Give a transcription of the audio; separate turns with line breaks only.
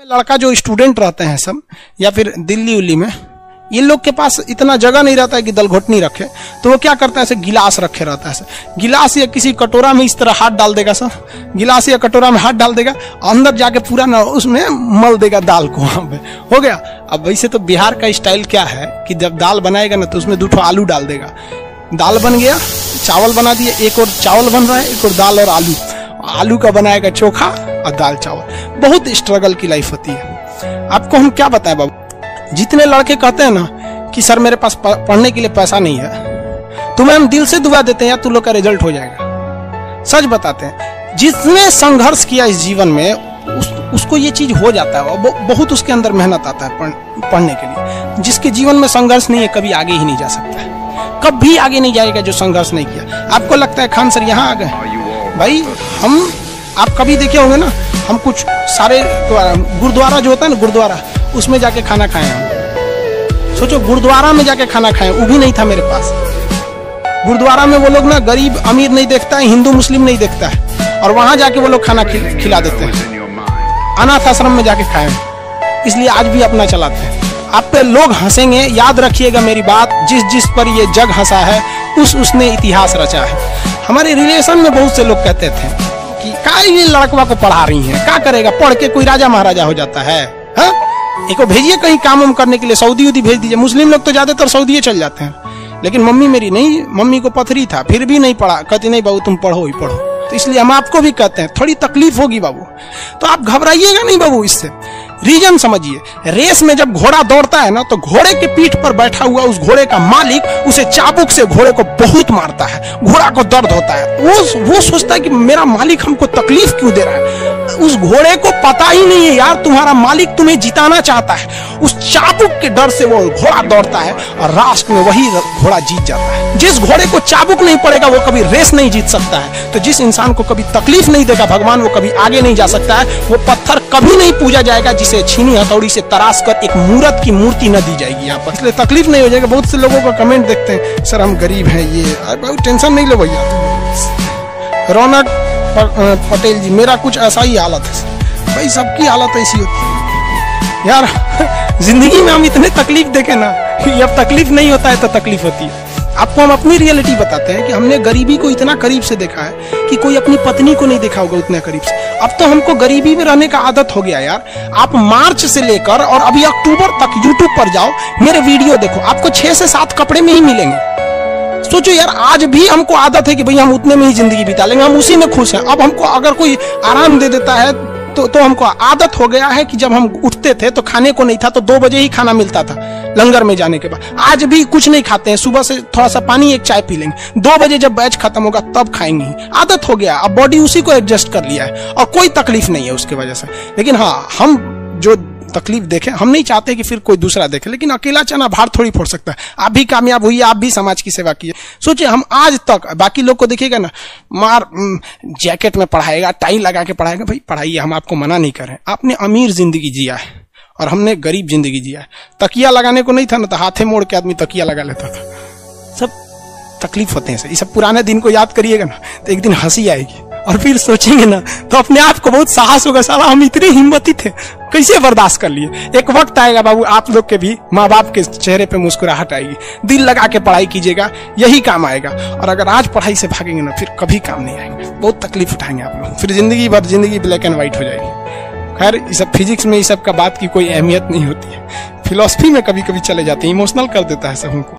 लड़का जो स्टूडेंट रहते हैं सब या फिर दिल्ली उल्ली में, ये लोग के पास इतना जगह नहीं रहता है कि दलघोटनी रखे, तो वो क्या करता है ऐसे गिलास रखे रहता है। गिलास या किसी कटोरा में इस तरह हाथ डाल देगा, सब गिलास या कटोरा में हाथ डाल देगा, अंदर जाके पूरा ना उसमें मल देगा दाल को, वहां पे हो गया। अब वैसे तो बिहार का स्टाइल क्या है कि जब दाल बनाएगा ना तो उसमें 2 आलू डाल देगा, दाल बन गया, चावल बना दिए, एक और चावल बन रहा है, एक और दाल और आलू का बनाएगा चोखा और दाल चावल। बहुत स्ट्रगल की लाइफ होती है। आपको हम क्या बताएं बाबू, जितने लड़के कहते हैं ना कि सर मेरे पास पढ़ने के लिए पैसा नहीं है, तुम्हें हम दिल से दुआ देते हैं या तू लोग का रिजल्ट हो जाएगा। सच बताते हैं, जिसने संघर्ष किया इस जीवन में उसको ये चीज हो जाता है, बहुत उसके अंदर मेहनत आता है पढ़ने के लिए। जिसके जीवन में संघर्ष नहीं है कभी आगे ही नहीं जा सकता है, कभी आगे नहीं जाएगा जो संघर्ष नहीं किया। आपको लगता है खान सर यहाँ आ गए, भाई आप कभी देखे होंगे ना, हम कुछ सारे गुरुद्वारा जो होता है ना, गुरुद्वारा उसमें जाके खाना खाए हम। सोचो गुरुद्वारा में जाके खाना खाए, वो भी नहीं था मेरे पास। गुरुद्वारा में वो लोग ना गरीब अमीर नहीं देखता है, हिंदू मुस्लिम नहीं देखता है, और वहां जाके वो लोग खाना खिला देते हैं। अनाथ आश्रम में जाके खाए, इसलिए आज भी अपना चलाते हैं। आप पे लोग हंसेंगे, याद रखिएगा मेरी बात, जिस पर ये जग हंसा है उसने इतिहास रचा है। हमारे रिलेशन में बहुत से लोग कहते थे कि क्या ये लड़कवा को पढ़ा रही हैं, क्या करेगा, पढ़ के कोई राजा महाराजा हो जाता है। हाँ, एक को भेजिए कहीं काम वाम करने के लिए, सऊदी उदी भेज दीजिए। मुस्लिम लोग तो ज्यादातर सऊदी चल जाते हैं, लेकिन मम्मी मेरी नहीं, मम्मी को पथरी था फिर भी नहीं पढ़ा, कहती नहीं बाबू तुम पढ़ो ही पढ़ो। तो इसलिए हम आपको भी कहते हैं थोड़ी तकलीफ होगी बाबू, तो आप घबराइएगा नहीं बाबू। इससे रीजन समझिए, रेस में जब घोड़ा दौड़ता है ना तो घोड़े के पीठ पर बैठा हुआ उस घोड़े का मालिक उसे चाबुक से घोड़े को बहुत मारता है, घोड़ा को दर्द होता है। वो सोचता है कि मेरा मालिक हमको तकलीफ क्यों दे रहा है। उस घोड़े को पता ही नहीं है यार तुम्हारा मालिक तुम्हें जिताना चाहता है। उस चाबुक के डर से वो घोड़ा दौड़ता है और लास्ट में वही घोड़ा जीत जाता है। जिस घोड़े को चाबुक नहीं पड़ेगा वो कभी रेस नहीं जीत सकता है। तो जिस इंसान को कभी तकलीफ नहीं देगा भगवान, वो कभी आगे नहीं जा सकता है। वो पत्थर कभी नहीं पूजा जाएगा जिसे छीनी हथौड़ी से तराश कर एक मूर्त की मूर्ति न दी जाएगी यहाँ पर, इसलिए तकलीफ नहीं हो जाएगा। बहुत से लोगों का कमेंट देखते हैं सर हम गरीब हैं, ये बहुत टेंशन नहीं लो भैया। रौनक पटेल जी, मेरा कुछ ऐसा ही हालत है भाई, सबकी हालत ऐसी होती है यार। जिंदगी में हम इतने तकलीफ देखे ना, जब तकलीफ नहीं होता है तो तकलीफ होती है। आपको हम अपनी रियलिटी बताते हैं कि हमने गरीबी को इतना करीब से देखा है कि कोई अपनी पत्नी को नहीं देखा होगा उतने करीब से। अब तो हमको गरीबी में रहने का आदत हो गया यार। आप मार्च से लेकर और अभी अक्टूबर तक यूट्यूब पर जाओ, मेरे वीडियो देखो, आपको 6 से 7 कपड़े में ही मिलेंगे। सोचो यार, आज भी हमको आदत है कि भाई हम उतने में ही जिंदगी बिता लेंगे, हम उसी में खुश हैं। अब हमको अगर कोई आराम दे देता है तो हमको आदत हो गया है कि जब हम उठते थे तो खाने को नहीं था, तो 2 बजे ही खाना मिलता था लंगर में जाने के बाद। आज भी कुछ नहीं खाते हैं, सुबह से थोड़ा सा पानी एक चाय पी लेंगे, 2 बजे जब बैच खत्म होगा तब खाएंगे। आदत हो गया, अब बॉडी उसी को एडजस्ट कर लिया है और कोई तकलीफ नहीं है उसकी वजह से। लेकिन हाँ, हम जो तकलीफ देखे, हम नहीं चाहते कि फिर कोई दूसरा देखे, लेकिन अकेला चना भार थोड़ी फोड़ सकता है। आप भी कामयाब हुई, आप भी समाज की सेवा कीजिए। सोचिए हम आज तक, बाकी लोग को देखिएगा ना, मार जैकेट में पढ़ाएगा, टाई लगा के पढ़ाएगा, भाई पढ़ाइए, हम आपको मना नहीं कर रहे। आपने अमीर जिंदगी जिया है और हमने गरीब जिंदगी जिया है। तकिया लगाने को नहीं था ना तो हाथे मोड़ के आदमी तकिया लगा लेता था। सब तकलीफ होते हैं, ये सब पुराने दिन को याद करिएगा ना तो एक दिन हंसी आएगी, और फिर सोचेंगे ना तो अपने आप को बहुत साहस होगा, साला हम इतने हिम्मती थे, कैसे बर्दाश्त कर लिए। एक वक्त आएगा बाबू, आप लोग के भी माँ बाप के चेहरे पे मुस्कुराहट आएगी। दिल लगा के पढ़ाई कीजिएगा, यही काम आएगा। और अगर आज पढ़ाई से भागेंगे ना फिर कभी काम नहीं आएंगे, बहुत तकलीफ उठाएंगे आप लोग, फिर जिंदगी भर जिंदगी ब्लैक एंड व्हाइट हो जाएगी। खैर, ये सब फिजिक्स में ये सब का बात की कोई अहमियत नहीं होती है, फिलॉसफी में कभी कभी चले जाते हैं, इमोशनल कर देता है सब हमको।